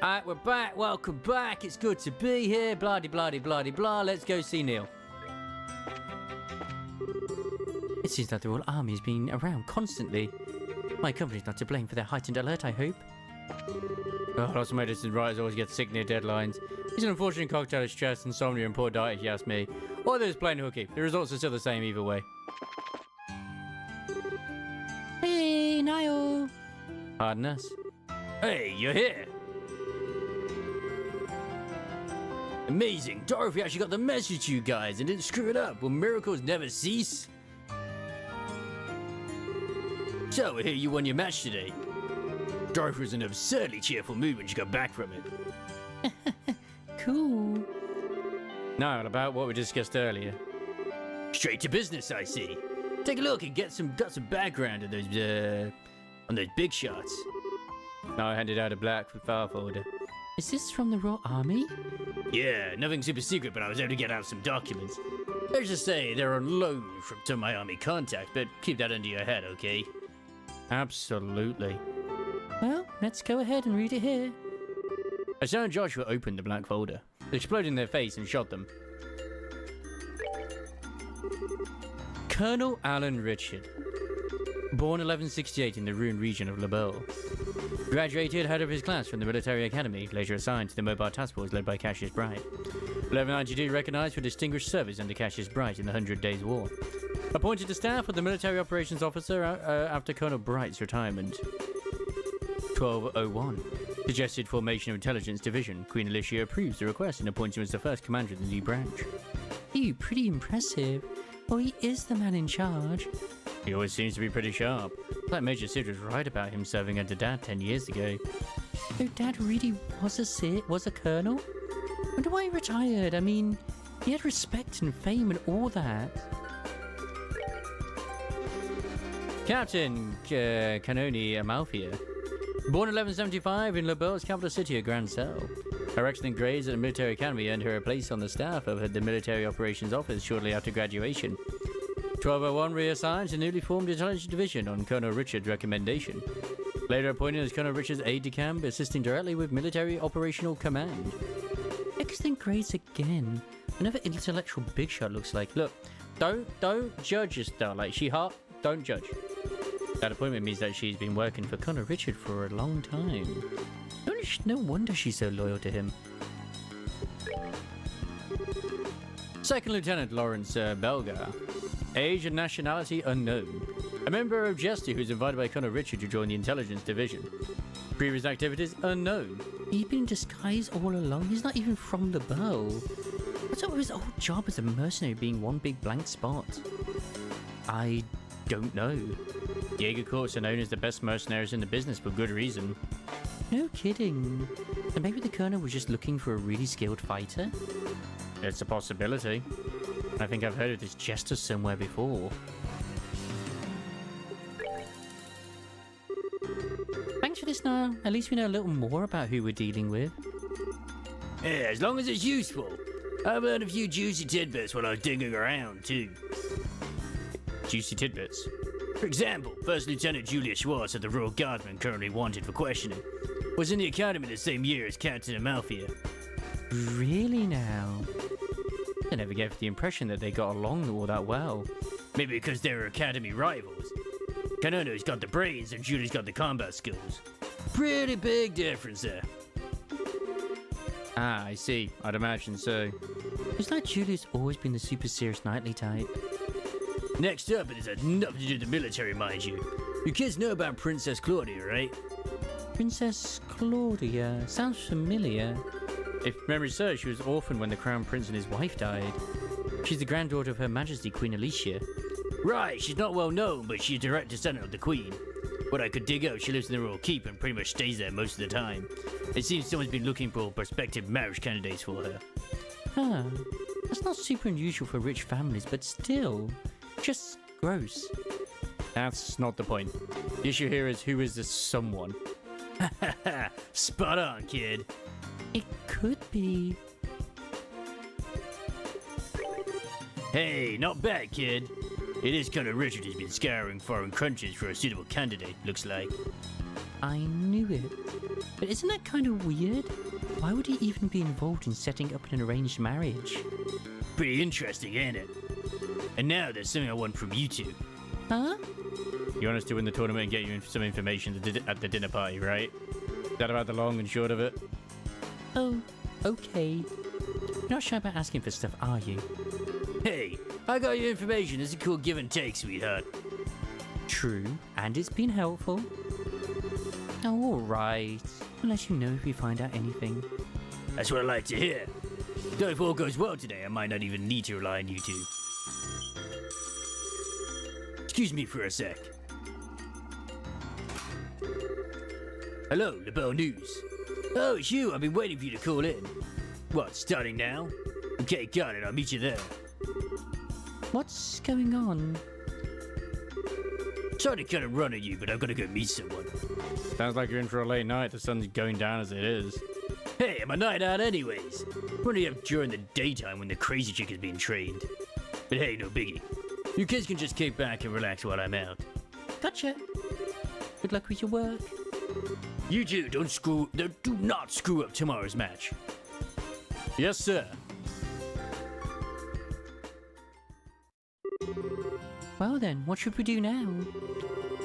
Alright, we're back. Welcome back. It's good to be here. Blah de blah de blah de blah. Let's go see Neil. It seems like the Royal Army has been around constantly. My company's not to blame for their heightened alert, I hope. Oh, lots of medicine writers always get sick near deadlines. It's an unfortunate cocktail of stress, insomnia, and poor diet, if you ask me. Or there's plain hooky. The results are still the same either way. Hey, Niall. Pardon us. Hey, you're here. Amazing. Dorothy actually got the message to you guys and didn't screw it up. Will miracles never cease? So, I hear you won your match today. Dorothy was in an absurdly cheerful mood when she got back from it. Cool. Now, about what we discussed earlier. Straight to business, I see. Take a look and got some background on those big shots. Now I handed out a black file folder. Is this from the Royal Army? Yeah, nothing super secret, but I was able to get out some documents. Let's just say they're on loan from some of my Army contacts, but keep that under your head, okay? Absolutely. Well, let's go ahead and read it here. As and Joshua opened the black folder, it exploded in their face and shot them. Colonel Alan Richard. Born 1168 in the ruined region of LaBelle. Graduated head of his class from the military academy, later assigned to the mobile task force led by Cassius Bright. 1192 recognized for distinguished service under Cassius Bright in the 100 Days War. Appointed to staff of the military operations officer after Colonel Bright's retirement. 1201. Suggested formation of intelligence division. Queen Alicia approves the request and appoints him as the first commander of the new branch. Ew, pretty impressive. Oh, he is the man in charge. He always seems to be pretty sharp. Like Major Sid was right about him serving under Dad 10 years ago. So Dad really was a colonel? Wonder why he retired. I mean, he had respect and fame and all that. Captain Canoni Amalfia. Born 1175 in LaBelle's capital city of Grand Cell. Her excellent grades at the military academy earned her a place on the staff of the military operations office shortly after graduation. 1201 reassigned to newly formed intelligence division on Colonel Richard's recommendation. Later appointed as Colonel Richard's aide-de-camp, assisting directly with military operational command. Excellent grades again. Another intellectual big shot looks like. Look, don't judge us though. Like she hot, don't judge. That appointment means that she's been working for Colonel Richard for a long time. No wonder she's so loyal to him. Second Lieutenant Lawrence Belgar. Age and nationality unknown. A member of Jester who's invited by Colonel Richard to join the intelligence division. Previous activities unknown. He's been in disguise all along. He's not even from the bow. What's up with his old job as a mercenary being one big blank spot? I don't know. Jaeger Corps are known as the best mercenaries in the business for good reason. No kidding. And maybe the colonel was just looking for a really skilled fighter? It's a possibility. I think I've heard of this Jester somewhere before. Thanks for this, Niall. At least we know a little more about who we're dealing with. Yeah, as long as it's useful. I've learned a few juicy tidbits while I was digging around, too. Juicy tidbits? For example, First Lieutenant Julius Schwartz of the Royal Guardsmen currently wanted for questioning. Was in the academy the same year as Captain Amalfia. Really now? I never gave the impression that they got along all that well. Maybe because they were academy rivals. Canono's got the brains and Julie's got the combat skills. Pretty big difference there. Ah, I see. I'd imagine so. It's like Julie's always been the super serious knightly type. Next up, it has nothing to do with the military, mind you. You kids know about Princess Claudia, right? Princess Claudia? Sounds familiar. If memory serves, she was orphaned when the Crown Prince and his wife died. She's the granddaughter of Her Majesty Queen Alicia. Right, she's not well known, but she's direct descendant of the Queen. What I could dig out, she lives in the Royal Keep and pretty much stays there most of the time. It seems someone's been looking for prospective marriage candidates for her. Huh. That's not super unusual for rich families, but still. Just gross. That's not the point. The issue here is who is this someone? Ha ha ha! Spot on, kid. It could be. Hey, not bad, kid. It is Colonel Richard who's been scouring foreign countries for a suitable candidate, looks like. I knew it. But isn't that kind of weird? Why would he even be involved in setting up an arranged marriage? Pretty interesting, ain't it? And now there's something I want from you two. Huh? You want us to win the tournament and get you some information at the dinner party, right? Is that about the long and short of it? Oh, okay. You're not shy about asking for stuff, are you? Hey, I got your information. It's a cool give and take, sweetheart. True, and it's been helpful. Oh, alright. I'll let you know if we find out anything. That's what I like to hear. Though if all goes well today, I might not even need to rely on you two. Excuse me for a sec. Hello, Le Belle News. Oh, it's you. I've been waiting for you to call in. What, starting now? Okay, got it. I'll meet you there. What's going on? Sorry to kind of run at you, but I've got to go meet someone. Sounds like you're in for a late night. The sun's going down as it is. Hey, I'm a night out anyways. Running up during the daytime when the crazy chick is being trained. But hey, no biggie. You kids can just kick back and relax while I'm out. Gotcha. Good luck with your work. You two do not screw up tomorrow's match. Yes, sir. Well then, what should we do now?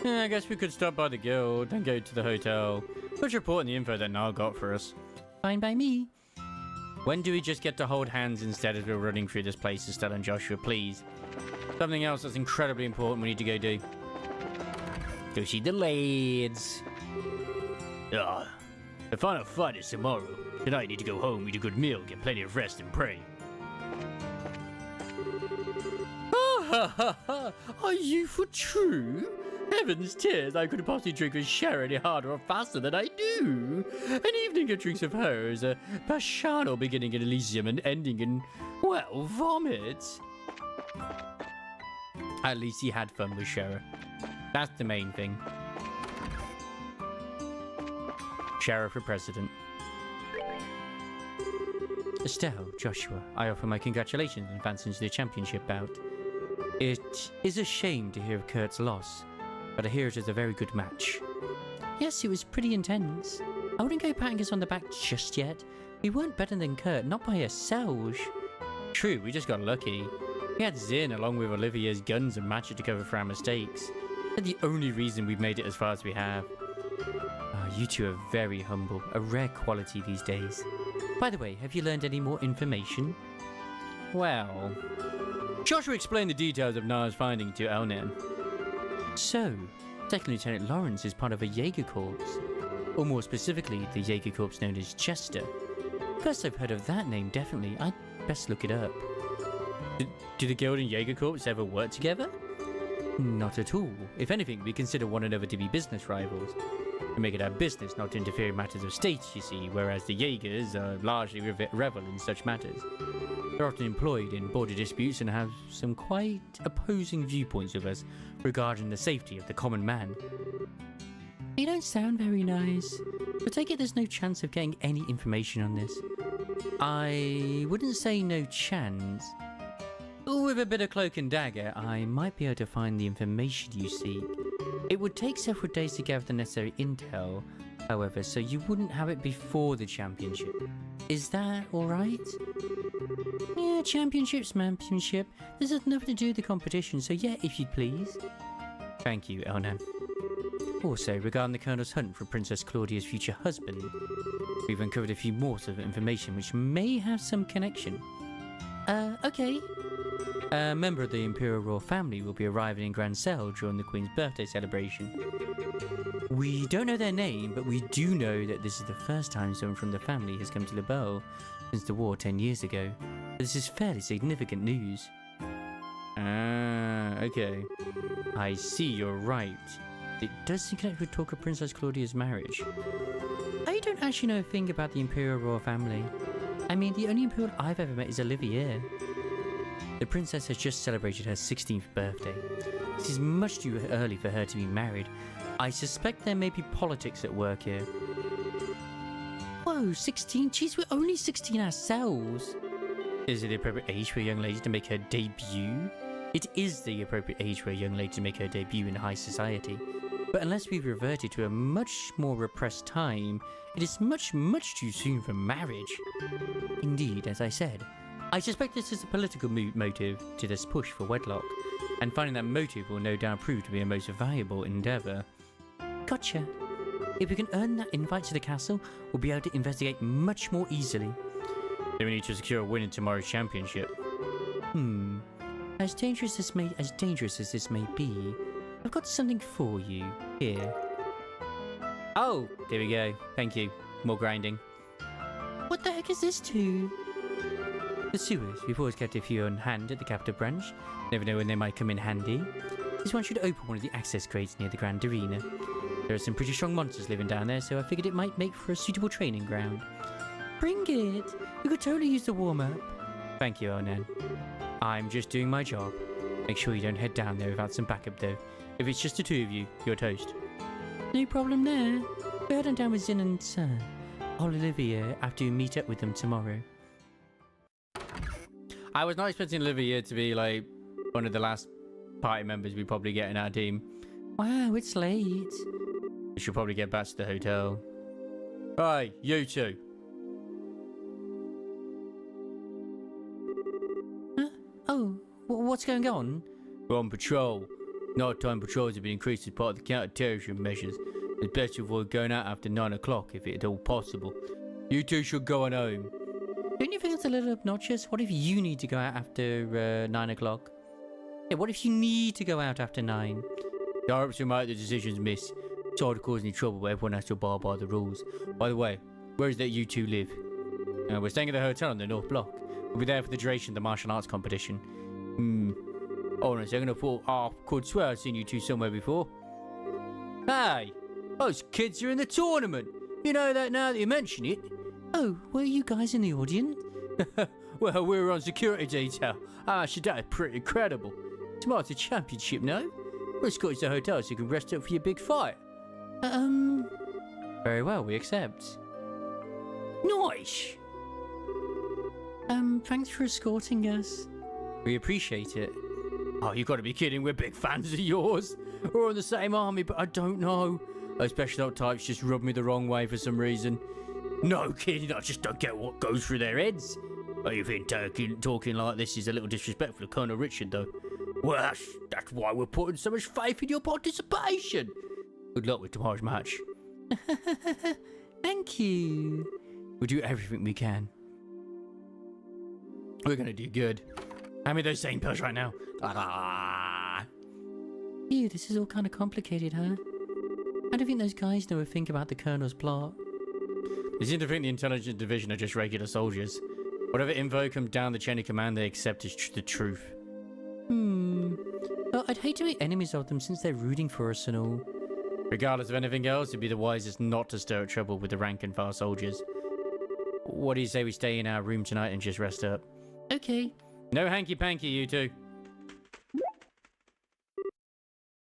I guess we could stop by the guild, then go to the hotel. Let's report on the info that Niall got for us. Fine by me. When do we just get to hold hands instead as we're running through this place, Estelle and Joshua, please? Something else that's incredibly important we need to go do. Go see the lads. The final fight is tomorrow. Tonight I need to go home, eat a good meal, get plenty of rest and pray. Are you for true? Heavens tears, I couldn't possibly drink with Cher any harder or faster than I do. An evening of drinks of hers, a Bacchanal beginning in Elysium and ending in, well, vomit. At least he had fun with Cher. That's the main thing. Cher for president. Estelle, Joshua, I offer my congratulations in advancing to the championship bout. It is a shame to hear of Kurt's loss, but I hear it is a very good match. Yes, it was pretty intense. I wouldn't go patting us on the back just yet. We weren't better than Kurt, not by a selge. True, we just got lucky. We had Zin along with Olivier's guns and magic to cover for our mistakes. They're the only reason we've made it as far as we have. You two are very humble, a rare quality these days. By the way, have you learned any more information? Well... Joshua explained the details of Nara's finding to Elnan. So, Second Lieutenant Lawrence is part of a Jaeger Corps. Or more specifically, the Jaeger Corps known as Chester. First I've heard of that name, definitely. I'd best look it up. Do the Guild and Jaeger Corps ever work together? Not at all. If anything, we consider one another to be business rivals. We make it our business not to interfere in matters of state, you see, whereas the Jaegers largely revel in such matters. They're often employed in border disputes and have some quite opposing viewpoints of us regarding the safety of the common man. You don't sound very nice, but take it there's no chance of getting any information on this. I wouldn't say no chance. With a bit of cloak and dagger, I might be able to find the information you seek. It would take several days to gather the necessary intel, however, so you wouldn't have it before the championship. Is that alright? Yeah, championship's championship. This has nothing to do with the competition, so yeah, if you'd please. Thank you, Elnan. Also, regarding the Colonel's hunt for Princess Claudia's future husband, we've uncovered a few more sort of information which may have some connection. Okay. A member of the Imperial Royal family will be arriving in Grand Cell during the Queen's birthday celebration. We don't know their name, but we do know that this is the first time someone from the family has come to Le Belle since the war 10 years ago. This is fairly significant news. Ah, okay. I see, you're right. It does seem connected with talk of Princess Claudia's marriage. I don't actually know a thing about the Imperial Royal family. I mean, the only Imperial I've ever met is Olivier. The princess has just celebrated her 16th birthday. This is much too early for her to be married. I suspect there may be politics at work here. Whoa, 16? Jeez, we're only 16 ourselves. Is it the appropriate age for a young lady to make her debut? It is the appropriate age for a young lady to make her debut in high society. But unless we've reverted to a much more repressed time, it is much, much too soon for marriage. Indeed, as I said, I suspect this is a political motive to this push for wedlock, and finding that motive will no doubt prove to be a most valuable endeavour. Gotcha. If we can earn that invite to the castle, we'll be able to investigate much more easily. Then we need to secure a win in tomorrow's championship. As dangerous as this may be, I've got something for you here. Oh, there we go. Thank you. More grinding. What the heck is this to? The sewers. We've always kept a few on hand at the capital branch. Never know when they might come in handy. This one should open one of the access crates near the Grand Arena. There are some pretty strong monsters living down there, so I figured it might make for a suitable training ground. Bring it! We could totally use the warm-up. Thank you, Onan. I'm just doing my job. Make sure you don't head down there without some backup, though. If it's just the two of you, you're toast. No problem there. We're heading down with Zin and Olivier after we meet up with them tomorrow. I was not expecting Olivier to be, like, one of the last party members we probably get in our team. Wow, it's late. We should probably get back to the hotel. Hey, you two. Oh, what's going on? We're on patrol. Nighttime patrols have been increased as part of the counter-terrorism measures. It's best to avoid going out after 9 o'clock if at all possible. You two should go on home. Don't you think it's a little obnoxious? What if you need to go out after 9 o'clock? Yeah, what if you need to go out after 9? The higher-ups who make the decisions, miss. Sorry to cause any trouble, but everyone has to abide by the rules. By the way, where is it that you two live? We're staying at the hotel on the North Block. We'll be there for the duration of the martial arts competition. Hold on a second, I thought I could swear I've seen you two somewhere before. Hey! Those kids are in the tournament! You know that now that you mention it. Oh, were you guys in the audience? Well, we were on security detail. Actually, that is pretty incredible. Tomorrow's a championship, no? We'll escort you to the hotel so you can rest up for your big fight. Very well, we accept. Nice! Thanks for escorting us. We appreciate it. Oh, you gotta be kidding, we're big fans of yours. We're in the same army, but I don't know. Those special ops types just rub me the wrong way for some reason. No kidding, I just don't get what goes through their heads. Oh, you think talking like this is a little disrespectful to Colonel Richard, though? Well, that's why we're putting so much faith in your participation. Good luck with tomorrow's match. Thank you. We'll do everything we can. We're gonna do good. Hand me those same pills right now. Ew, this is all kind of complicated, huh? I don't think those guys know a thing about the Colonel's plot. They seem to think the intelligence division are just regular soldiers. Whatever info comes down the chain of command, they accept as the truth. Well, I'd hate to make enemies of them since they're rooting for us and all. Regardless of anything else, it'd be the wisest not to stir up trouble with the rank and file soldiers. What do you say we stay in our room tonight and just rest up? Okay. No hanky-panky, you two.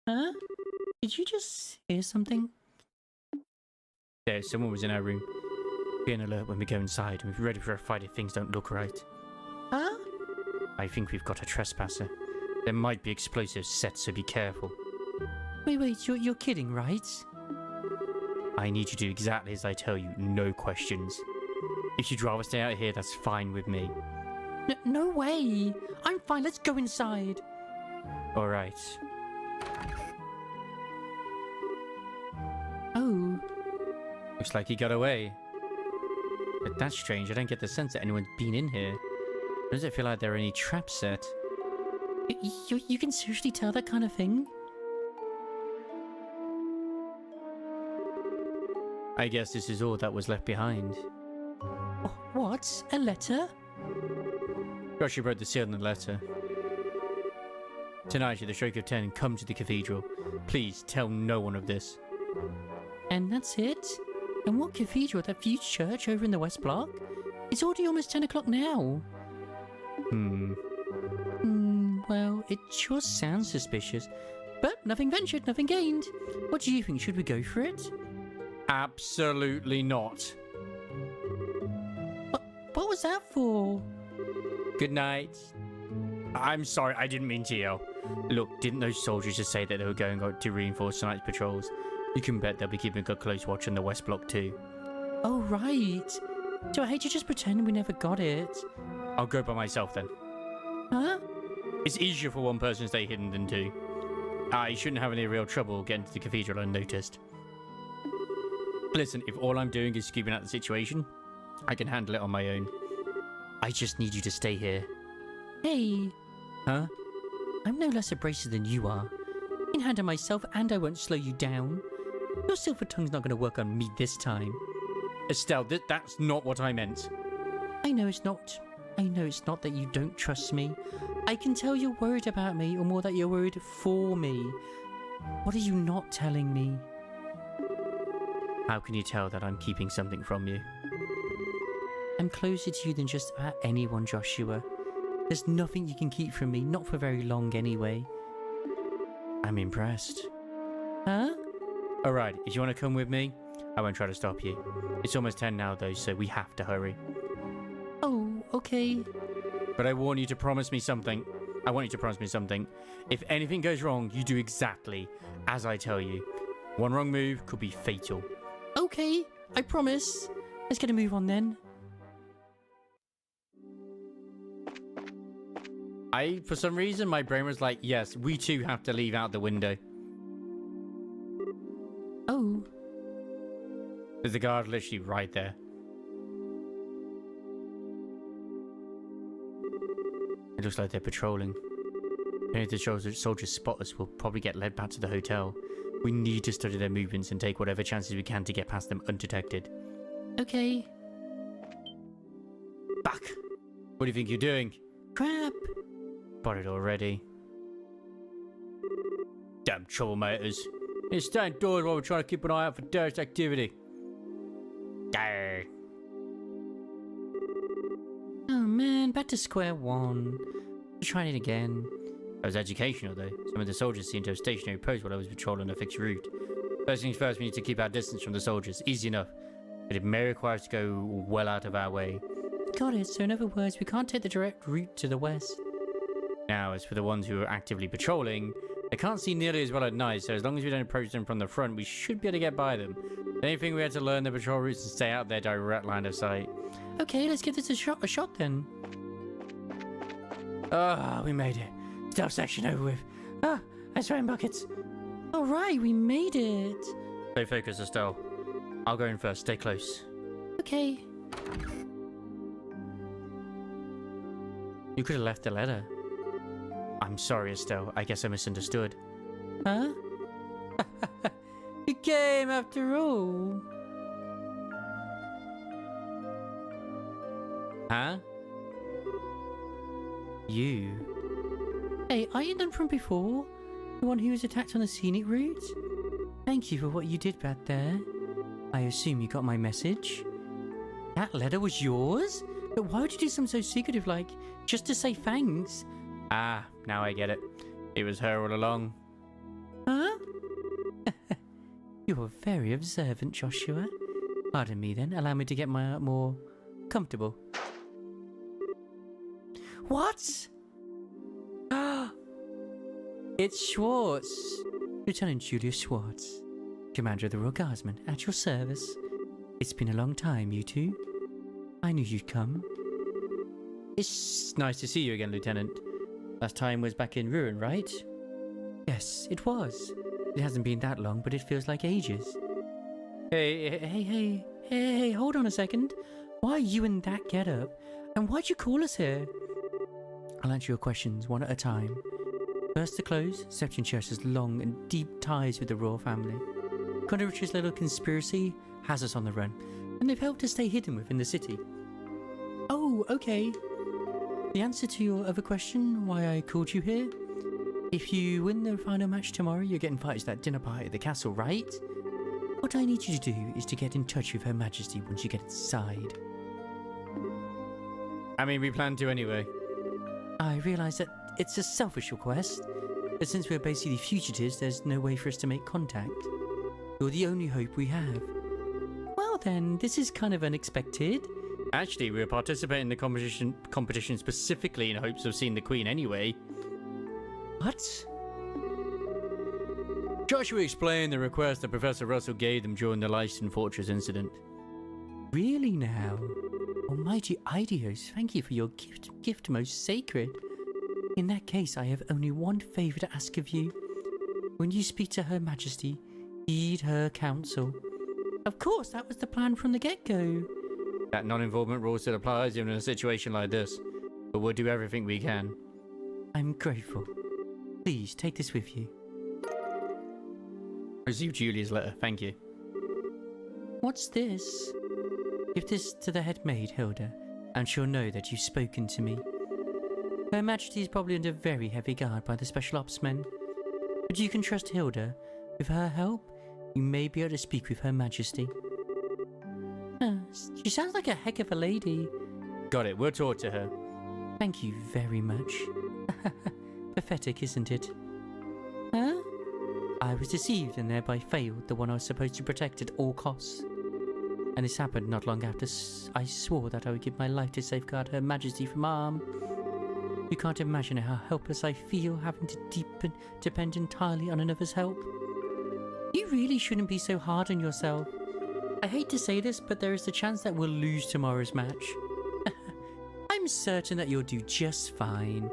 Huh? Did you just hear something? There, someone was in our room. Be an alert when we go inside and be ready for a fight if things don't look right. Huh? I think we've got a trespasser. There might be explosives set, so be careful. Wait, you're kidding, right? I need you to do exactly as I tell you, no questions. If you'd rather stay out here, that's fine with me. No way! I'm fine, let's go inside! Alright. Oh. Looks like he got away. But that's strange, I don't get the sense that anyone's been in here. Does it feel like there are any traps set? You can seriously tell that kind of thing? I guess this is all that was left behind. What? A letter? Joshua wrote the seal in the letter. Tonight, at the stroke of 10, come to the cathedral. Please tell no one of this. And that's it? And what cathedral? That huge church over in the West Block? It's already almost 10 o'clock now. Well, it sure sounds suspicious. But nothing ventured, nothing gained. What do you think? Should we go for it? Absolutely not. What was that for? Good night. I'm sorry, I didn't mean to yell. Look, didn't those soldiers just say that they were going out to reinforce tonight's patrols? You can bet they'll be keeping a close watch on the West Block too. Oh, right. So I hate to just pretend we never got it. I'll go by myself then. Huh? It's easier for one person to stay hidden than two. I shouldn't have any real trouble getting to the cathedral unnoticed. Listen, if all I'm doing is scooping out the situation, I can handle it on my own. I just need you to stay here. Hey. Huh? I'm no less abrasive than you are. I can handle myself and I won't slow you down. Your silver tongue's not going to work on me this time. Estelle, that's not what I meant. I know it's not. I know it's not that you don't trust me. I can tell you're worried about me, or more that you're worried for me. What are you not telling me? How can you tell that I'm keeping something from you? I'm closer to you than just about anyone, Joshua. There's nothing you can keep from me, not for very long anyway. I'm impressed. Huh? Alright, if you want to come with me, I won't try to stop you. It's almost 10 now though, so we have to hurry. Oh, okay. But I want you to promise me something. I want you to promise me something. If anything goes wrong, you do exactly as I tell you. One wrong move could be fatal. Okay, I promise. Let's get a move on then. For some reason, my brain was like, yes, we too have to leave out the window. Oh. There's a guard literally right there. It looks like they're patrolling. If the soldiers spot us, we'll probably get led back to the hotel. We need to study their movements and take whatever chances we can to get past them undetected. Okay. Back! What do you think you're doing? Crap! Spotted already. Damn troublemakers. They're staying indoors while we're trying to keep an eye out for terrorist activity. Arr. Oh man, back to square one. Trying it again. That was educational though. Some of the soldiers seemed to have stationary posts while I was patrolling a fixed route. First things first, we need to keep our distance from the soldiers. Easy enough. But it may require us to go well out of our way. Got it. So in other words, we can't take the direct route to the west. Now, as for the ones who are actively patrolling, they can't see nearly as well at night, so as long as we don't approach them from the front, we should be able to get by them. Anything we had to learn the patrol routes and stay out their direct line of sight. Okay, let's give this a shot then. Ah, we made it. Stealth section over with. Ah, that's right, buckets. All right, we made it. Stay focused, Estelle. I'll go in first. Stay close. Okay. You could have left the letter. I'm sorry, Estelle. I guess I misunderstood. Huh? You came after all. Huh? You? Hey, are you done from before? The one who was attacked on the scenic route? Thank you for what you did back there. I assume you got my message? That letter was yours? But why would you do something so secretive, like, just to say thanks? Ah, now I get it. It was her all along. Huh? You're very observant, Joshua. Pardon me then, allow me to get more comfortable. What? It's Schwartz. Lieutenant Julius Schwartz, Commander of the Royal Guardsmen, at your service. It's been a long time, you two. I knew you'd come. It's nice to see you again, Lieutenant. Last time was back in Ruin, right? Yes, it was. It hasn't been that long, but it feels like ages. Hey, hold on a second. Why are you in that getup? And why'd you call us here? I'll answer your questions one at a time. First to close, Septon Church has long and deep ties with the royal family. Conorich's little conspiracy has us on the run, and they've helped us stay hidden within the city. Oh, okay. The answer to your other question, why I called you here? If you win the final match tomorrow, you're getting invited to that dinner party at the castle, right? What I need you to do is to get in touch with Her Majesty once you get inside. I mean, we plan to anyway. I realise that it's a selfish request, but since we're basically fugitives, there's no way for us to make contact. You're the only hope we have. Well then, this is kind of unexpected. Actually, we were participating in the competition specifically in hopes of seeing the Queen anyway. What? Joshua explained the request that Professor Russell gave them during the Lyston Fortress incident. Really now? Almighty Idios, thank you for your gift most sacred. In that case, I have only one favour to ask of you. When you speak to Her Majesty, heed her counsel. Of course, that was the plan from the get-go. That non-involvement rule still applies even in a situation like this, but we'll do everything we can. I'm grateful. Please, take this with you. Receive Julia's letter, thank you. What's this? Give this to the head maid, Hilda, and she'll know that you've spoken to me. Her Majesty is probably under very heavy guard by the Special Ops men, but you can trust Hilda. With her help, you may be able to speak with Her Majesty. She sounds like a heck of a lady. Got it, we'll talk to her. Thank you very much. Pathetic, isn't it? Huh? I was deceived and thereby failed the one I was supposed to protect at all costs. And this happened not long after I swore that I would give my life to safeguard Her Majesty from harm. You can't imagine how helpless I feel having to depend entirely on another's help. You really shouldn't be so hard on yourself. I hate to say this, but there is a chance that we'll lose tomorrow's match. I'm certain that you'll do just fine.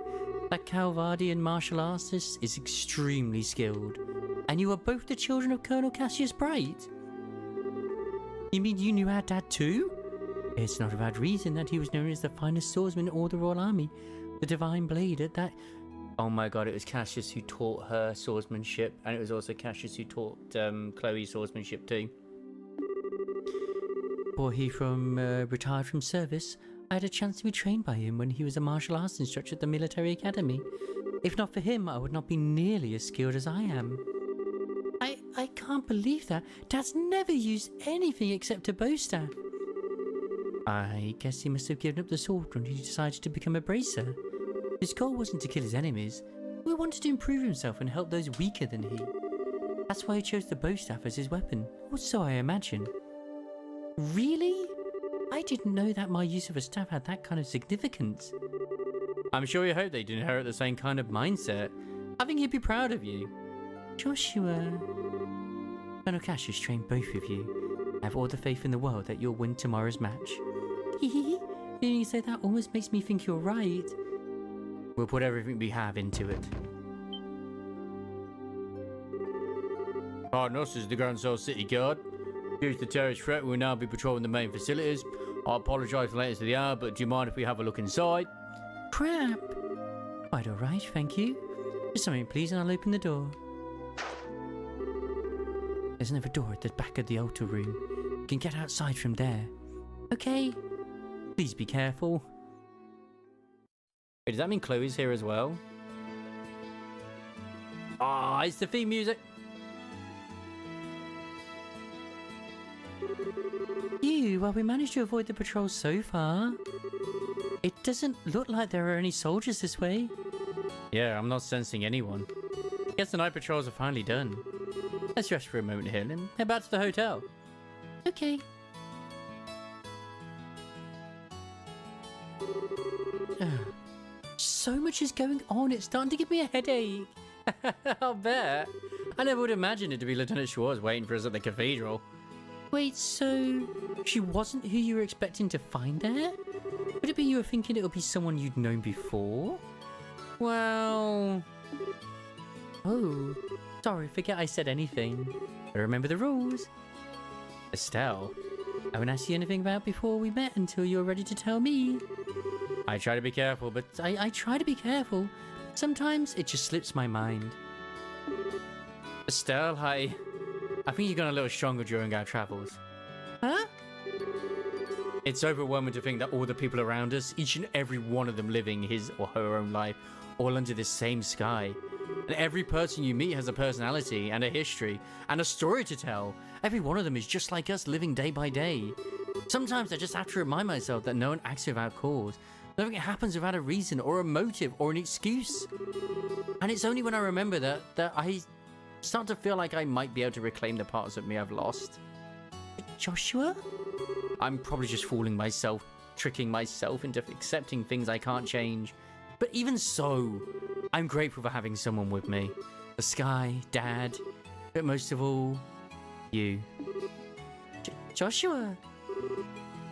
That Calvardian martial artist is extremely skilled. And you are both the children of Colonel Cassius Bright. You mean you knew our dad too? It's not without reason that he was known as the finest swordsman in all the Royal Army. The Divine Blade at that... Oh my god, it was Cassius who taught her swordsmanship, and it was also Cassius who taught Chloe swordsmanship too. Before he retired from service, I had a chance to be trained by him when he was a martial arts instructor at the military academy. If not for him, I would not be nearly as skilled as I am. I can't believe that. Dad's never used anything except a bowstaff. I guess he must have given up the sword when he decided to become a bracer. His goal wasn't to kill his enemies. He wanted to improve himself and help those weaker than he. That's why he chose the bowstaff as his weapon, or so I imagine. Really? I didn't know that my use of a staff had that kind of significance. I'm sure you hope they'd inherit the same kind of mindset. I think he'd be proud of you. Joshua... Colonel Cassius trained both of you. I have all the faith in the world that you'll win tomorrow's match. Hehehe. Hearing you say that almost makes me think you're right. We'll put everything we have into it. Pardon us, this is the Grand Soul City Guard. Due to the terrorist threat, we will now be patrolling the main facilities. I apologise for lateness to the hour, but do you mind if we have a look inside? Crap! Quite alright, thank you. Just a moment, please, and I'll open the door. There's another door at the back of the altar room. You can get outside from there. Okay. Please be careful. Wait, does that mean Chloe's here as well? Ah, it's the theme music. Well, we managed to avoid the patrol so far. It doesn't look like there are any soldiers this way. Yeah, I'm not sensing anyone. Guess the night patrols are finally done. Let's rest for a moment here and head back to the hotel. Okay. So much is going on, it's starting to give me a headache. I'll bet. I never would imagine it to be Lieutenant Schwartz waiting for us at the cathedral. Wait, so she wasn't who you were expecting to find there? Would it be you were thinking it would be someone you'd known before? Well... Oh, sorry, forget I said anything. But remember the rules. Estelle, I haven't asked you anything about before we met until you're ready to tell me. I try to be careful, but I try to be careful. Sometimes it just slips my mind. Estelle, I think you've gone a little stronger during our travels. Huh? It's overwhelming to think that all the people around us, each and every one of them living his or her own life, all under this same sky. And every person you meet has a personality and a history and a story to tell. Every one of them is just like us, living day by day. Sometimes I just have to remind myself that no one acts without cause. Nothing happens without a reason or a motive or an excuse. And it's only when I remember that I start to feel like I might be able to reclaim the parts of me I've lost. Joshua? I'm probably just fooling myself, tricking myself into accepting things I can't change. But even so, I'm grateful for having someone with me. The sky, Dad, but most of all, you. Joshua.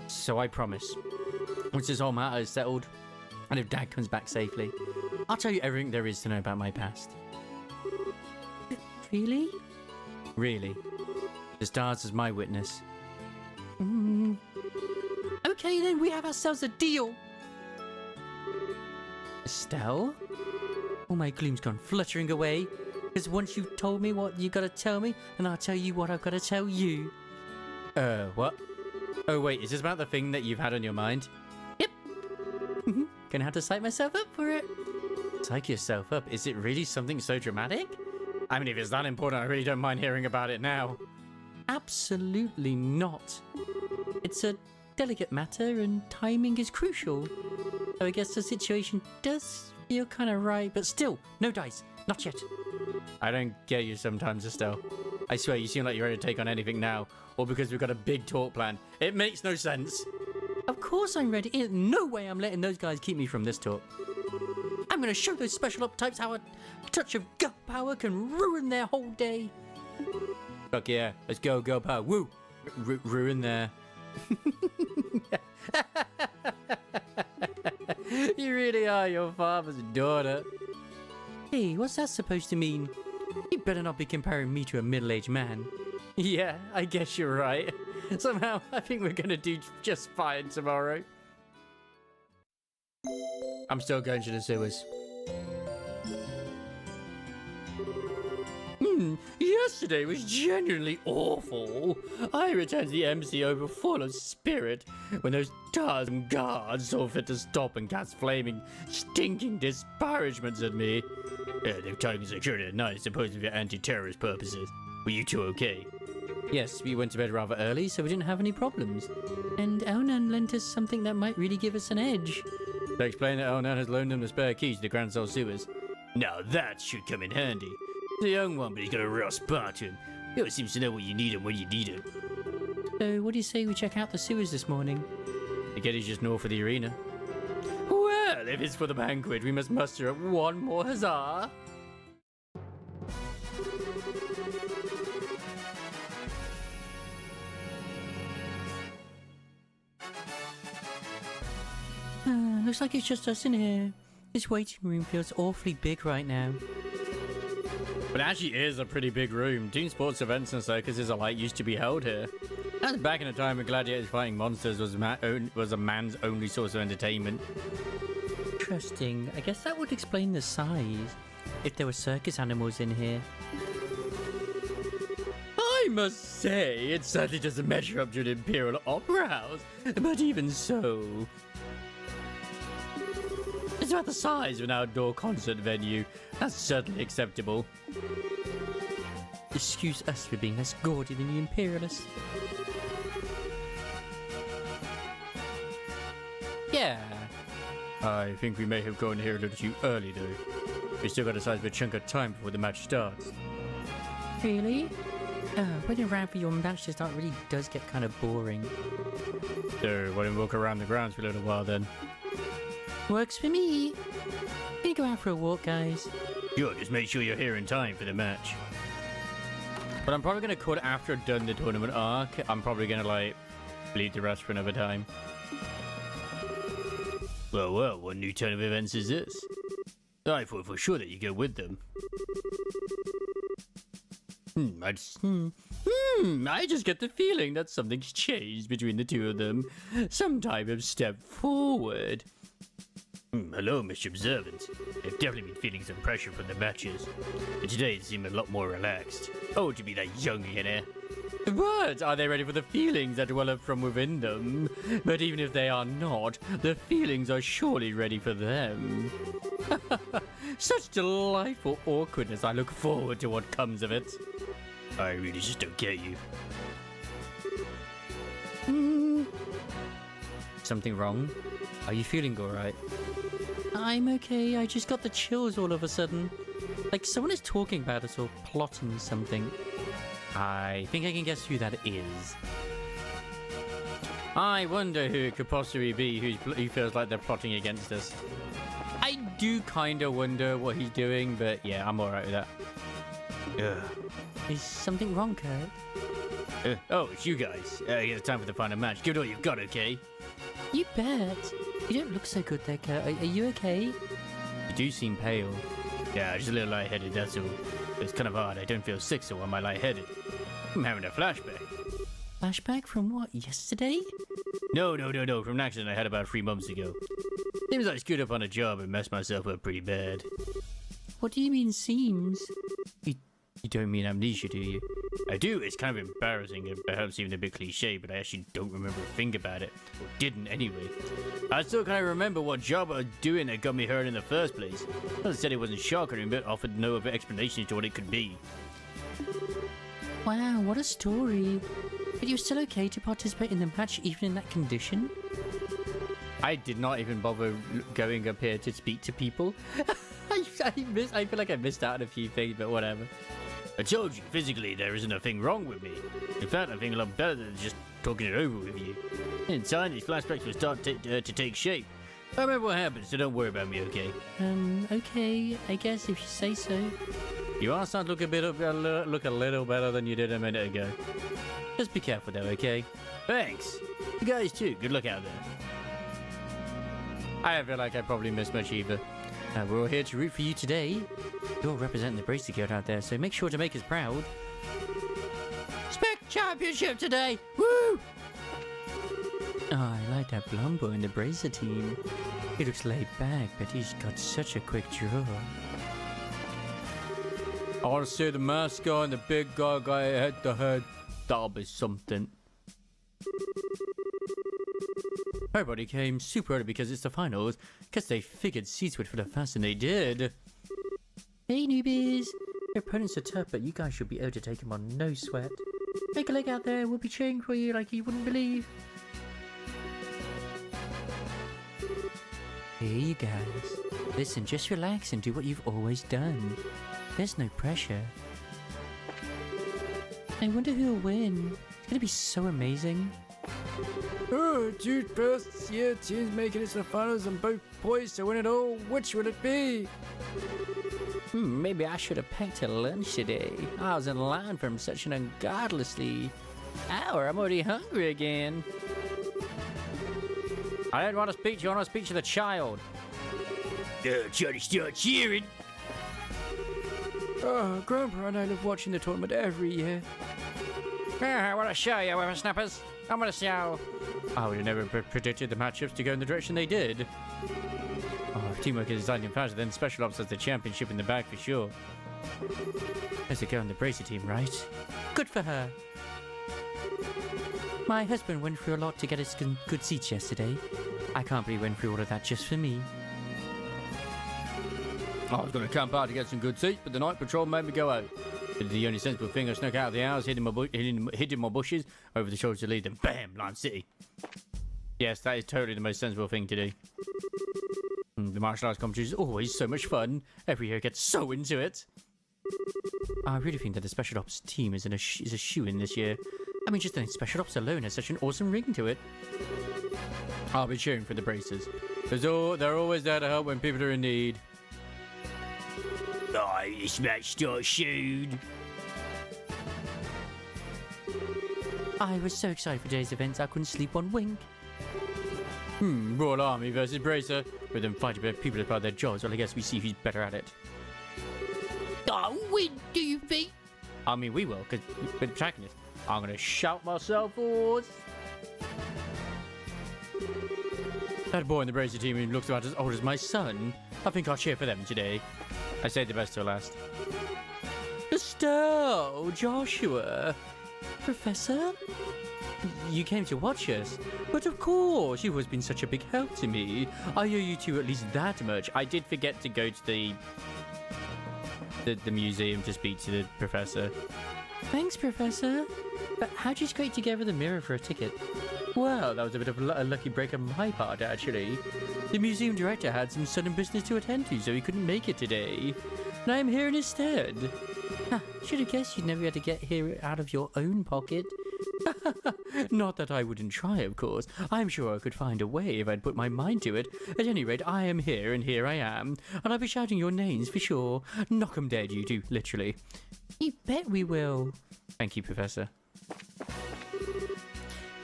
So I promise, once this whole matter is settled, and if Dad comes back safely, I'll tell you everything there is to know about my past. Really? Really. The stars as my witness. Okay, then we have ourselves a deal. Estelle? All my gloom's gone fluttering away. Because once you've told me what you gotta tell me, and I'll tell you what I've gotta tell you. What? Oh wait, is this about the thing that you've had on your mind? Yep. Gonna have to psych myself up for it. Psych yourself up? Is it really something so dramatic? I mean, if it's that important, I really don't mind hearing about it now. Absolutely not. It's a delicate matter and timing is crucial. So I guess the situation does feel kind of right, but still, no dice. Not yet. I don't get you sometimes, Estelle. I swear, you seem like you're ready to take on anything now, or because we've got a big talk planned. It makes no sense. Of course I'm ready. In no way I'm letting those guys keep me from this talk. I'm gonna show those special types how a touch of girl power can ruin their whole day. Fuck yeah, let's go, girl power. Woo! Ruin their... You really are your father's daughter. Hey, what's that supposed to mean? You better not be comparing me to a middle-aged man. Yeah, I guess you're right. Somehow, I think we're gonna do just fine tomorrow. I'm still going to the sewers. Yesterday was genuinely awful. I returned to the MC over full of spirit when those darn guards saw fit to stop and cast flaming, stinking disparagements at me. They've taken security at night, supposedly for anti-terrorist purposes. Were you two okay? Yes, we went to bed rather early, so we didn't have any problems. And Elnan lent us something that might really give us an edge. To explain that Elnan has loaned them the spare keys to the Grand Soul sewers. Now that should come in handy. The young one, but he's got a real spark to him. He always seems to know what you need and when you need it. So, what do you say we check out the sewers this morning? I guess he's just north of the arena. Well, if it's for the banquet, we must muster up one more huzzah. Looks like it's just us in here. This waiting room feels awfully big right now. But it actually is a pretty big room. Team sports events and circuses alike used to be held here. That's back in a time when gladiators fighting monsters was a man's only source of entertainment. Interesting. I guess that would explain the size. If there were circus animals in here. I must say, it certainly doesn't measure up to an Imperial Opera House. But even so... It's about the size of an outdoor concert venue. That's certainly acceptable. Excuse us for being less gaudy than the Imperialists. Yeah. I think we may have gone here a little too early, though. We still got a sizable chunk of time before the match starts. Really? Waiting around for your match to start really does get kind of boring. So, why don't we walk around the grounds for a little while then? Works for me. Can you go out for a walk, guys? Sure, just make sure you're here in time for the match. But I'm probably going to cut it after I've done the tournament arc. I'm probably going to, like, leave the rest for another time. Well, what new turn of events is this? I thought for sure that you go with them. I just get the feeling that something's changed between the two of them. Some type of step forward. Hello, Mr. Observant. I've definitely been feeling some pressure from the matches, but today they seem a lot more relaxed. Oh, to be that young here. But are they ready for the feelings that well up from within them? But even if they are not, the feelings are surely ready for them. Such delightful awkwardness. I look forward to what comes of it. I really just don't get you. Something wrong? Are you feeling alright? I'm okay, I just got the chills all of a sudden. Like someone is talking about us or plotting something. I think I can guess who that is. I wonder who it could possibly be who feels like they're plotting against us. I do kind of wonder what he's doing, but yeah, I'm alright with that. Is something wrong, Kurt? Oh, it's you guys. It's time for the final match. Give it all you've got, okay? You bet. You don't look so good there, Kurt. Are you okay? You do seem pale. Yeah, just a little lightheaded, that's all. It's kind of odd. I don't feel sick, so why am I lightheaded? I'm having a flashback. Flashback from what, yesterday? No, from an accident I had about 3 months ago. Seems I screwed up on a job and messed myself up pretty bad. What do you mean, seems? You don't mean amnesia, do you? I do. It's kind of embarrassing and perhaps even a bit cliche, but I actually don't remember a thing about it. Or didn't, anyway. I still kind of remember what job I was doing that got me hurt in the first place. I said it wasn't shocking, but offered no other explanation to what it could be. Wow, what a story. But you're still okay to participate in the match even in that condition? I did not even bother going up here to speak to people. I feel like I missed out on a few things, but whatever. I told you, physically, there isn't a thing wrong with me. In fact, I think a lot better than just talking it over with you. In time, these flashbacks will start to take shape. I remember what happened, so don't worry about me, okay? Okay, I guess if you say so. You are starting to look a little better than you did a minute ago. Just be careful though, okay? Thanks! You guys too, good luck out there. I feel like I probably missed much either. We're all here to root for you today. You're representing the Bracer Guild out there, so make sure to make us proud. Spec Championship today! Woo! Oh, I like that blonde boy in the Bracer team. He looks laid back, but he's got such a quick draw. I want to see the mascot and the big guy head to head. That'll be something. Everybody came super early because it's the finals. Guess they figured seats would fill up fast and they did. Hey newbies! Your opponents are tough, but you guys should be able to take them on no sweat. Make a leg out there, we'll be cheering for you like you wouldn't believe. Here you guys. Listen, just relax and do what you've always done. There's no pressure. I wonder who'll win. It's gonna be so amazing. Oh, dude, first year teams making it to the finals and both poised to win it all. Which would it be? Maybe I should have packed a lunch today. I was in line from such an ungodlessly hour. I'm already hungry again. I don't want to speak to you. I want to speak to the child. Try to start cheering. Oh, Grandpa and I love watching the tournament every year. I want to show you, whippersnappers. I'm going to show. I would have never predicted the matchups to go in the direction they did. Oh, teamwork is designed in fashion, then Special Ops has the championship in the bag for sure. There's a girl on the Bracer team, right? Good for her. My husband went through a lot to get us good seats yesterday. I can't believe he went through all of that just for me. I was going to camp out to get some good seats, but the night patrol made me go out. Did the only sensible thing. I snuck out of the house, hid in my bushes, over the shoulders to lead them. Bam! Lime City. Yes, that is totally the most sensible thing to do. The martial arts competition is always so much fun. Every year gets so into it. I really think that the Special Ops team is a shoe-in this year. I mean, just the Special Ops alone has such an awesome ring to it. I'll be cheering for the Bracers. They're always there to help when people are in need. Oh, this match starts soon. I was so excited for today's events, I couldn't sleep one wink. Royal Army versus Bracer. With them fighting with people about their jobs, well, I guess we see who's better at it. I'll win, do you think? I mean, we will, because we're the protagonists. I'm going to shout myself forward. That boy in the Bracer team who looks about as old as my son. I think I'll cheer for them today. I saved the best till last. Estelle, Joshua, Professor, you came to watch us, but of course, you've always been such a big help to me. I owe you two at least that much. I did forget to go to the museum to speak to the professor. Thanks, Professor. But how'd you scrape together the mirror for a ticket? Well, that was a bit of a lucky break on my part, actually. The museum director had some sudden business to attend to, so he couldn't make it today. and I'm here instead. Should have guessed you'd never be able to get here out of your own pocket. Not that I wouldn't try, of course. I'm sure I could find a way if I'd put my mind to it. At any rate, I am here, and here I am. And I'll be shouting your names for sure. Knock 'em dead, you two, literally. You bet we will. Thank you, Professor.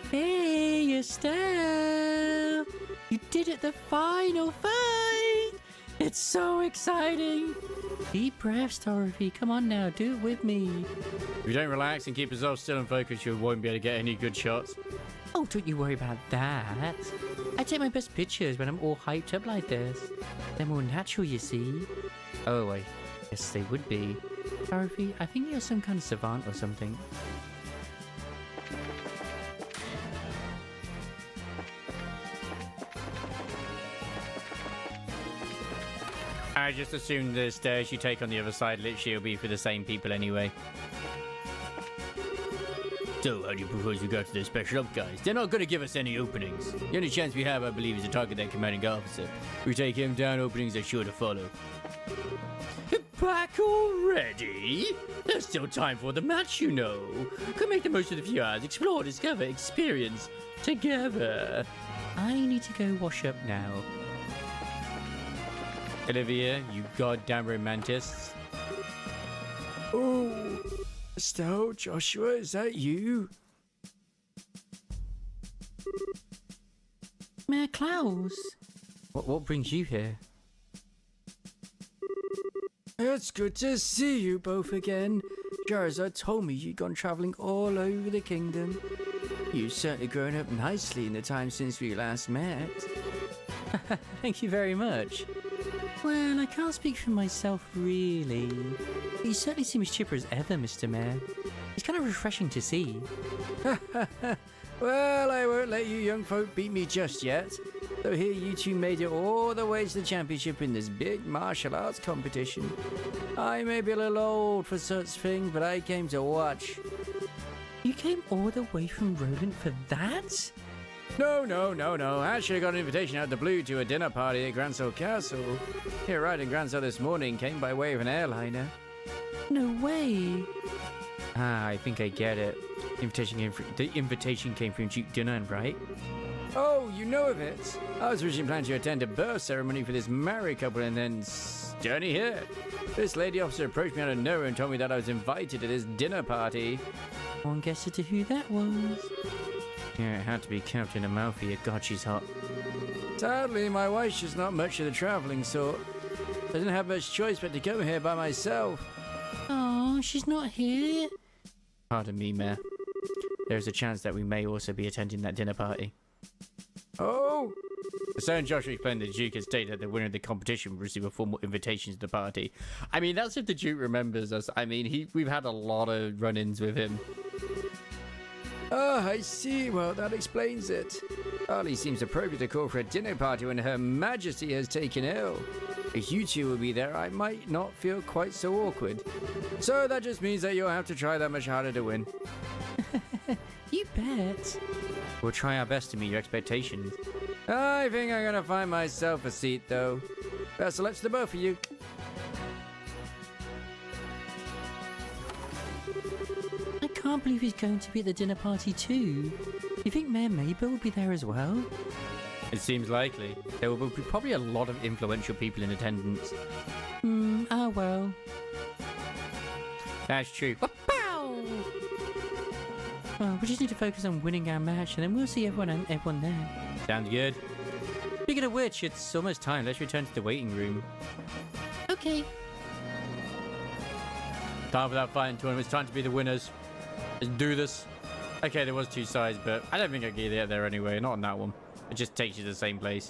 Hey, Estelle! You did it, the final fight! It's so exciting! Deep breaths, Dorothy. Come on now, do it with me. If you don't relax and keep yourself still and focused, you won't be able to get any good shots. Oh, don't you worry about that. I take my best pictures when I'm all hyped up like this. They're more natural, you see. Oh, I guess they would be. Dorothy, I think you're some kind of savant or something. I just assumed the stairs you take on the other side literally will be for the same people anyway. So, how do you propose we go to the special op guys? They're not going to give us any openings. The only chance we have, I believe, is to target their commanding officer. If we take him down, openings are sure to follow. Back already? There's still time for the match, you know. Could make the most of the few hours, explore, discover, experience together. I need to go wash up now. Olivier, you goddamn romantists. Oh, Estelle, Joshua, is that you? Mayor Klaus. What brings you here? It's good to see you both again. Charizard told me you'd gone travelling all over the kingdom. You've certainly grown up nicely in the time since we last met. Thank you very much. Well, I can't speak for myself, really. You certainly seem as chipper as ever, Mr. Mayor. It's kind of refreshing to see. Well, I won't let you young folk beat me just yet. So here you two made it all the way to the championship in this big martial arts competition. I may be a little old for such things, but I came to watch. You came all the way from Roland for that? No. I actually got an invitation out of the blue to a dinner party at Gransell Castle. Here, right in Gransell this morning, came by way of an airliner. No way. I think I get it. The invitation came from Duke Dunnan, right? Oh, you know of it. I was originally planning to attend a birth ceremony for this married couple and then journey here. This lady officer approached me out of nowhere and told me that I was invited to this dinner party. One guess as to who that was. Yeah, it had to be Captain Amalfi. God, she's hot. Sadly, my wife's just not much of the travelling sort. I didn't have much choice but to come here by myself. Oh, she's not here? Pardon me, Mayor. There's a chance that we may also be attending that dinner party. Oh! The Sir and Joshua explained the Duke has stated that the winner of the competition will receive a formal invitation to the party. I mean, that's if the Duke remembers us. I mean, we've had a lot of run-ins with him. Oh, I see. Well, that explains it. Hardly seems appropriate to call for a dinner party when Her Majesty has taken ill. If you two will be there, I might not feel quite so awkward. So that just means that you'll have to try that much harder to win. You bet. We'll try our best to meet your expectations. I think I'm gonna find myself a seat, though. Best of luck to the both of you. I can't believe he's going to be at the dinner party too. You think Mayor Mabel will be there as well? It seems likely. There will be probably a lot of influential people in attendance. Well. That's true. Well, we just need to focus on winning our match and then we'll see everyone there. Sounds good. Speaking of which, it's almost time. Let's return to the waiting room. Okay. Time for that fighting tournament. It's time to be the winners. Let's do this. Okay, there was two sides, but I don't think I can get there anyway. Not on that one. It just takes you to the same place.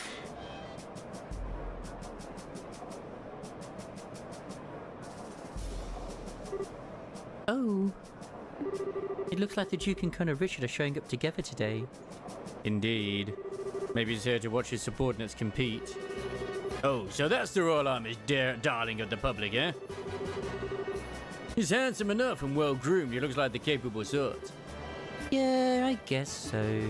Oh. It looks like the Duke and Colonel Richard are showing up together today. Indeed. Maybe he's here to watch his subordinates compete. Oh, so that's the Royal Army's darling of the public, eh? He's handsome enough and well-groomed. He looks like the capable sort. Yeah, I guess so.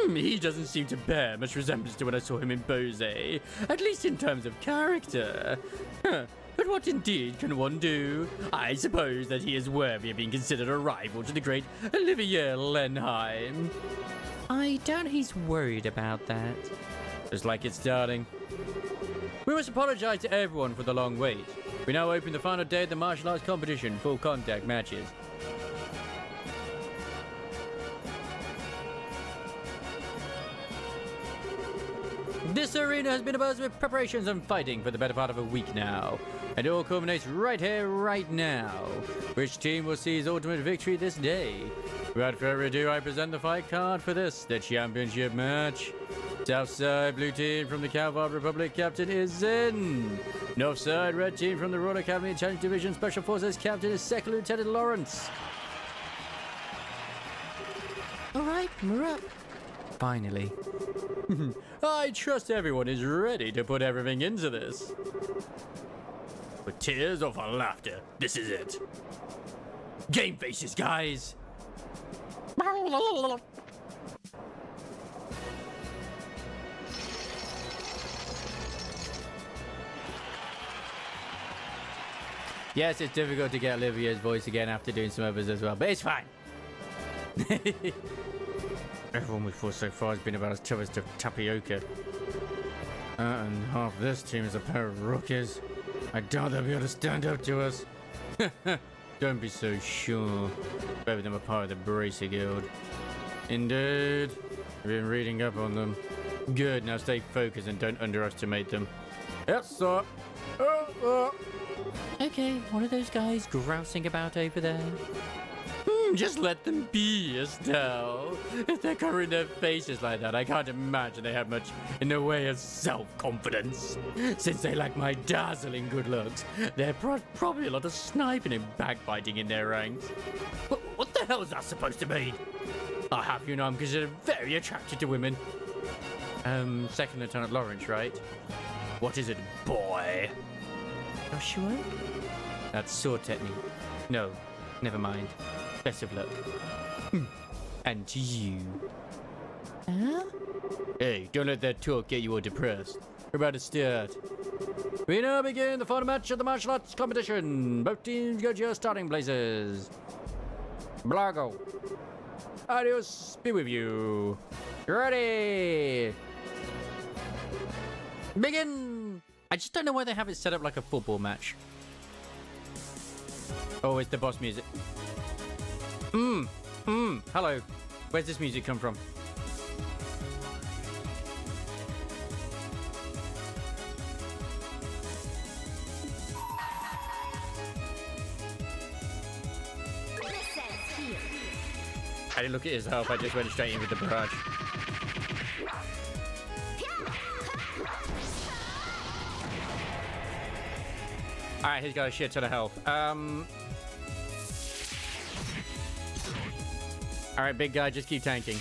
He doesn't seem to bear much resemblance to when I saw him in Bose. At least in terms of character. But what indeed can one do? I suppose that he is worthy of being considered a rival to the great Olivier Lenheim. I doubt he's worried about that. Just like it's starting. We must apologize to everyone for the long wait. We now open the final day of the martial arts competition, full contact matches. This arena has been abuzz with preparations and fighting for the better part of a week now. And it all culminates right here, right now. Which team will see his ultimate victory this day? Without further ado, I present the fight card for this, the championship match. South side, blue team from the Calvard Republic, captain is Zen. North side, red team from the Royal Academy Challenge Division Special Forces, captain is Second Lieutenant Lawrence. Alright, we're up. Finally. I trust everyone is ready to put everything into this. For tears or for laughter, this is it. Game faces, guys! Yes, it's difficult to get Olivier's voice again after doing some others as well, but it's fine. Everyone we've fought so far has been about as tough as tapioca. And half this team is a pair of rookies. I doubt they'll be able to stand up to us. Don't be so sure. Both of them are part of the Bracer Guild. Indeed. I've been reading up on them. Good, now stay focused and don't underestimate them. Yes, sir. Okay, what are those guys grousing about over there? Just let them be, Estelle. If they're covering their faces like that, I can't imagine they have much in the way of self-confidence. Since they lack my dazzling good looks, there's probably a lot of sniping and backbiting in their ranks. What the hell is that supposed to mean? I have you know I'm considered very attracted to women. Second Lieutenant Lawrence, right? What is it, boy? Joshua? That's sword technique. No, never mind. Best of luck. And to you. Huh? Hey, don't let that talk get you all depressed. We're about to start. We now begin the final match of the martial arts competition. Both teams go to your starting places. Blago. Adios be with you. Ready. Begin. I just don't know why they have it set up like a football match. Oh, it's the boss music. Hello. Where's this music come from? I didn't look at his health, I just went straight in with the barrage. Alright, he's got a shit ton of health. Alright, big guy, just keep tanking.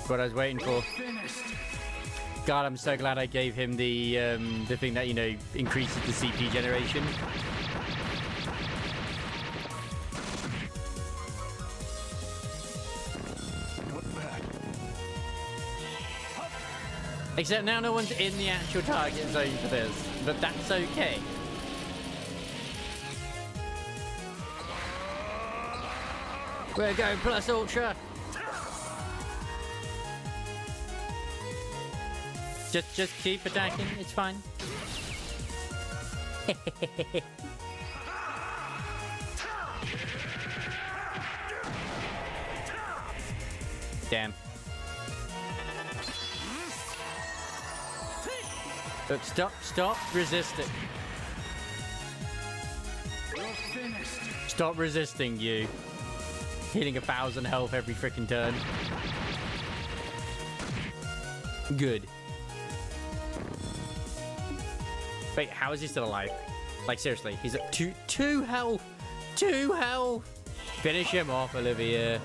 What I was waiting for. God, I'm so glad I gave him the thing that, you know, increases the CP generation. Except now no one's in the actual target zone for this, but that's okay. We're going plus ultra. Just keep attacking, it's fine. Damn. Look, stop resisting. Stop resisting, you. Hitting 1,000 health every freaking turn. Good. Wait, how is he still alive? Like, seriously, he's at two health. 2 health. Finish him off, Olivier.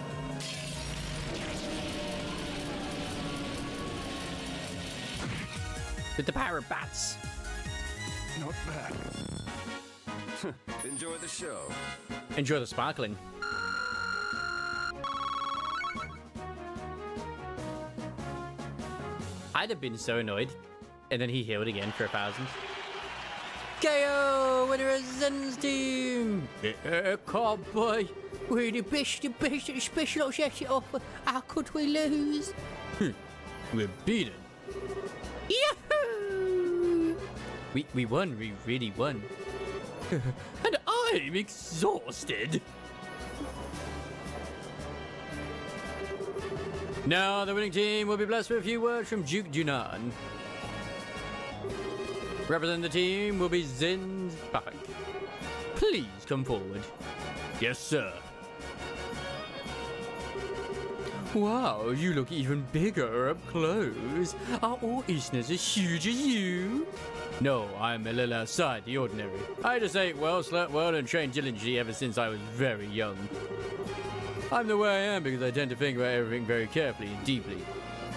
with the power of bats. Not bad. Enjoy the show. Enjoy the sparkling. I'd have been so annoyed. And then he healed again for 1,000. KO! Winner of Zen's team! Cowboy! We're the best special section of how could we lose? We're beaten. Yahoo! We won, we really won. And I'm exhausted. Now the winning team will be blessed with a few words from Duke Dunan. Representing the team will be Zen's Bach. Please come forward. Yes, sir. Wow, you look even bigger up close. Are all Easterners as huge as you? No, I'm a little outside the ordinary. I just ate well, slept well, and trained diligently ever since I was very young. I'm the way I am because I tend to think about everything very carefully and deeply.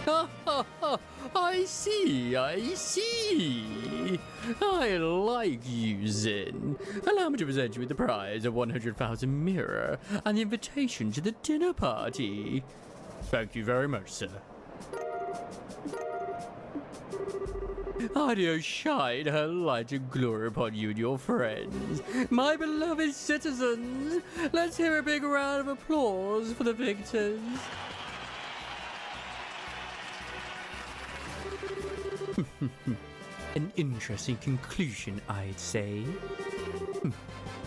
Ha ha ha! I see, I see. I like you, Zen. Allow me to present you with the prize of 100,000 mirror and the invitation to the dinner party. Thank you very much, sir. Audio shine her light and glory upon you and your friends. My beloved citizens, let's hear a big round of applause for the victors. An interesting conclusion, I'd say.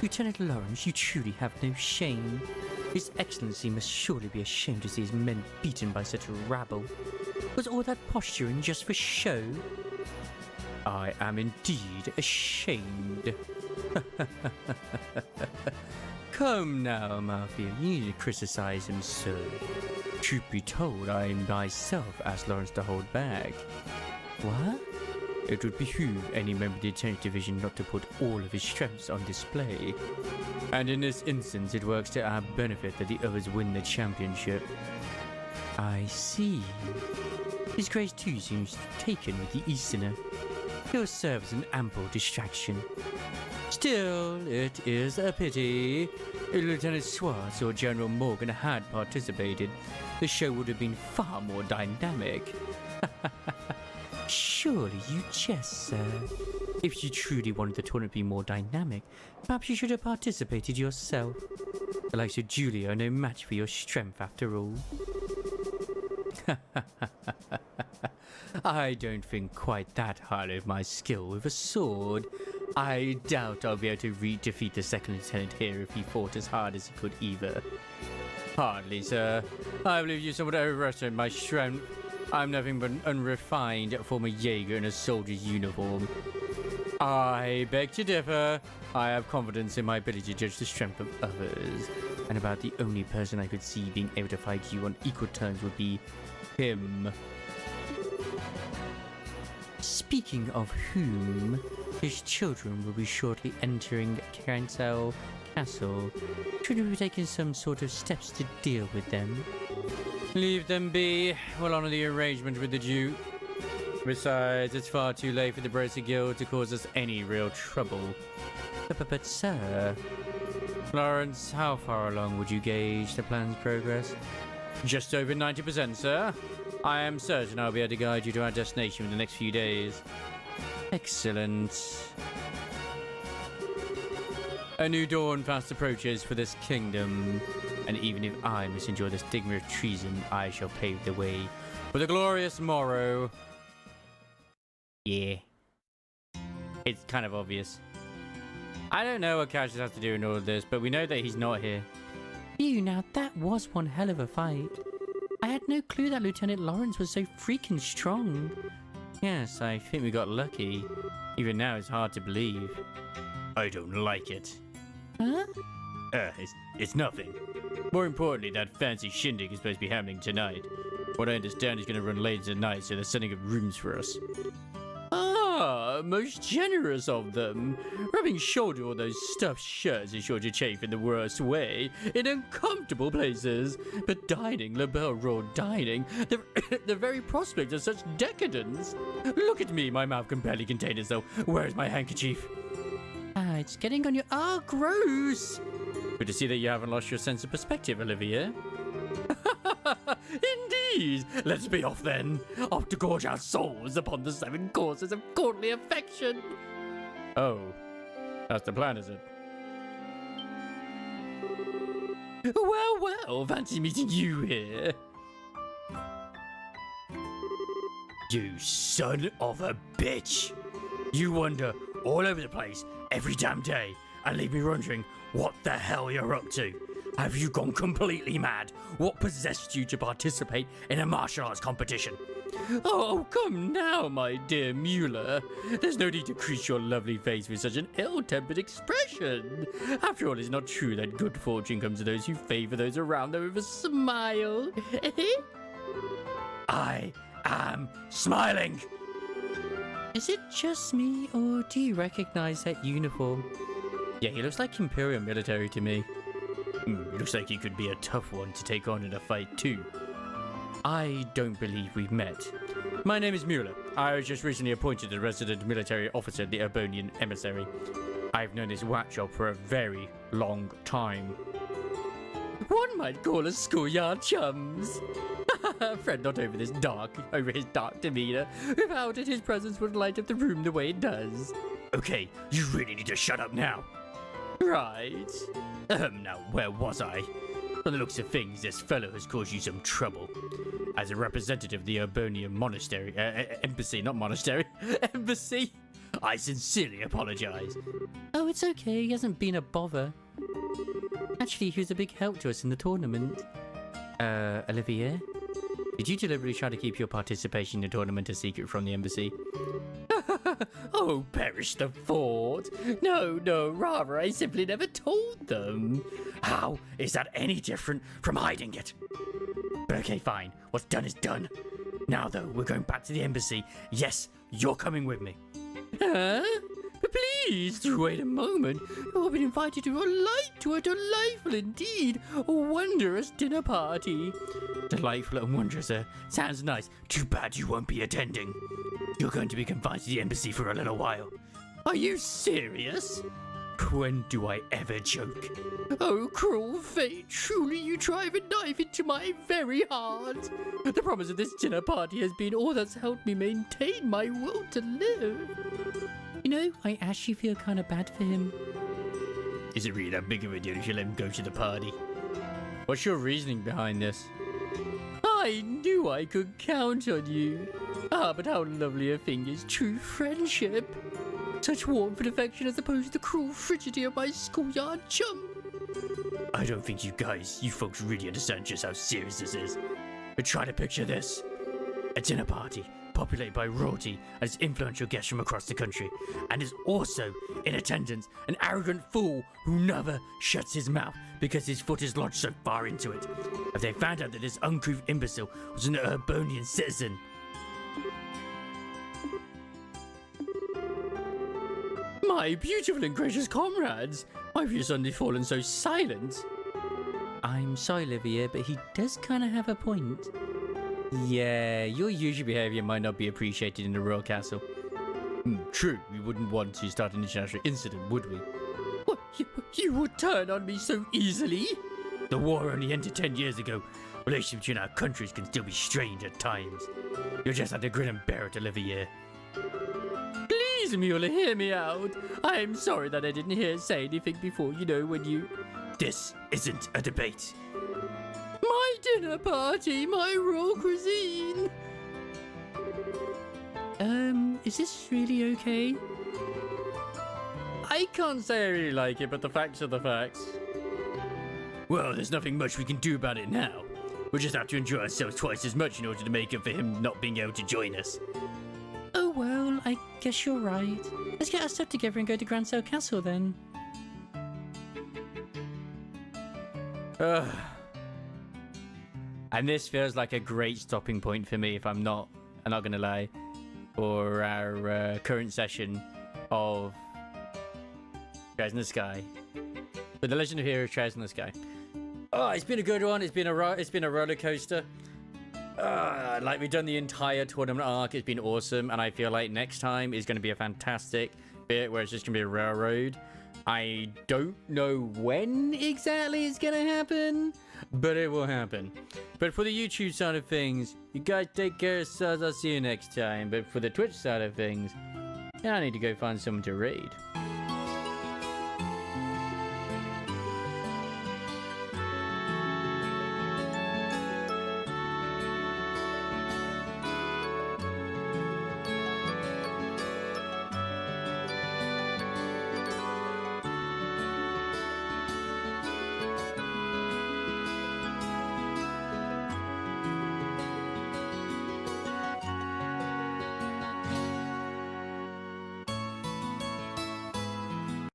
Lieutenant Lawrence, you truly have no shame. His Excellency must surely be ashamed to see his men beaten by such a rabble. Was all that posturing just for show? I am indeed ashamed. Come now, Mafia, you need to criticize him, sir. Truth be told, I myself asked Lawrence to hold back. What? It would behoove any member of the Lieutenant Division not to put all of his strengths on display. And in this instance, it works to our benefit that the others win the championship. I see. His Grace too seems taken with the Easterner. He'll serve as an ample distraction. Still, it is a pity. If Lieutenant Swartz or General Morgan had participated, the show would have been far more dynamic. Surely you jest, sir. If you truly wanted the tournament to be more dynamic, perhaps you should have participated yourself. The likes of Julia are no match for your strength after all. I don't think quite that highly of my skill with a sword. I doubt I'll be able to defeat the second lieutenant here if he fought as hard as he could either. Hardly, sir. I believe you somewhat overestimate my strength. I'm nothing but an unrefined former Jaeger in a soldier's uniform. I beg to differ. I have confidence in my ability to judge the strength of others. And about the only person I could see being able to fight you on equal terms would be him. Speaking of whom, his children will be shortly entering Cancel Castle. Should we be taking some sort of steps to deal with them? Leave them be. We'll honor the arrangement with the Duke. Besides, it's far too late for the Bracer Guild to cause us any real trouble. But sir... Lawrence, how far along would you gauge the plan's progress? Just over 90%, sir. I am certain I'll be able to guide you to our destination in the next few days. Excellent. A new dawn fast approaches for this kingdom, and even if I must endure the stigma of treason, I shall pave the way for the glorious morrow. Yeah. It's kind of obvious. I don't know what Cassius has to do in all of this, but we know that he's not here. Phew, now that was one hell of a fight. I had no clue that Lieutenant Lawrence was so freaking strong. Yes, I think we got lucky. Even now it's hard to believe. I don't like it. Huh? It's nothing. More importantly, that fancy shindig is supposed to be happening tonight. What I understand is going to run late tonight, so they're setting up rooms for us. Ah, Most generous of them. Rubbing shoulder all those stuffed shirts is sure to chafe in the worst way, in uncomfortable places. But dining, La Belle Royale dining, the very prospect of such decadence. Look at me, my mouth can barely contain itself. Where's my handkerchief? Ah, it's getting on your... Ah, gross! Good to see that you haven't lost your sense of perspective, Olivier. Indeed! Let's be off then. Off to gorge our souls upon the 7 courses of courtly affection. Oh, that's the plan, is it? Well, well, fancy meeting you here. You son of a bitch. You wander all over the place every damn day and leave me wondering what the hell you're up to. Have you gone completely mad? What possessed you to participate in a martial arts competition? Oh, come now, my dear Mueller. There's no need to crease your lovely face with such an ill-tempered expression. After all, it's not true that good fortune comes to those who favor those around them with a smile. I am smiling. Is it just me, or do you recognize that uniform? Yeah, he looks like Imperial military to me. Looks like he could be a tough one to take on in a fight too. I don't believe we've met. My name is Mueller. I was just recently appointed a resident military officer, the Urbonian emissary. I've known this whack job for a very long time. One might call us schoolyard chums. Fred not over his dark demeanor. Without it, his presence would light up the room the way it does. Okay, you really need to shut up now. Right. Now, where was I? From the looks of things, this fellow has caused you some trouble. As a representative of the Urbonian monastery, embassy, not monastery, embassy, I sincerely apologize. Oh, it's okay. He hasn't been a bother. Actually, he was a big help to us in the tournament. Olivier? Did you deliberately try to keep your participation in the tournament a secret from the embassy? Oh, perish the thought. No, rather, I simply never told them. How is that any different from hiding it? But okay, fine. What's done is done. Now, though, we're going back to the embassy. Yes, you're coming with me. Huh? But please, do wait a moment. You've been invited to a delightful indeed, wondrous dinner party. Delightful and wondrous, sounds nice. Too bad you won't be attending. You're going to be confined to the embassy for a little while. Are you serious? When do I ever joke? Oh, cruel fate, truly you drive a knife into my very heart. The promise of this dinner party has been all that's helped me maintain my will to live. You know, I actually feel kind of bad for him. Is it really that big of a deal if you let him go to the party? What's your reasoning behind this? I knew I could count on you. Ah, but how lovely a thing is true friendship. Such warmth and affection as opposed to the cruel frigidity of my schoolyard chum. I don't think you folks really understand just how serious this is. But try to picture this. A dinner party populated by royalty and its influential guests from across the country, and is also in attendance an arrogant fool who never shuts his mouth because his foot is lodged so far into it. If they found out that this uncouth imbecile was an Urbonian citizen, my beautiful and gracious comrades, why have you suddenly fallen so silent? I'm sorry, Olivier, but he does kind of have a point. Yeah, your usual behavior might not be appreciated in the royal castle. True, we wouldn't want to start an international incident, would we? What, you would turn on me so easily? The war only ended 10 years ago. Relations between our countries can still be strained at times. You'll just have to grin and bear it, Olivier. Please, Mueller, hear me out. I'm sorry that I didn't say anything before, when you... This isn't a debate. My dinner party, my raw cuisine. Is this really okay? I can't say I really like it, but the facts are the facts. Well, there's nothing much we can do about it now. We'll just have to enjoy ourselves twice as much in order to make up for him not being able to join us. Oh well, I guess you're right. Let's get our stuff together and go to Grand Sail Castle then. And this feels like a great stopping point for me, if I'm not gonna lie. for our current session of Treasure in the Sky. For the Legend of Heroes Treasure in the Sky. Oh, it's been a good one. It's been a roller coaster. Like, we've done the entire tournament arc. It's been awesome, and I feel like next time is going to be a fantastic bit where it's just going to be a railroad. I don't know when exactly it's going to happen, but it will happen. But for the YouTube side of things, you guys take care of yourselves. I'll see you next time. But for the Twitch side of things, I need to go find someone to raid.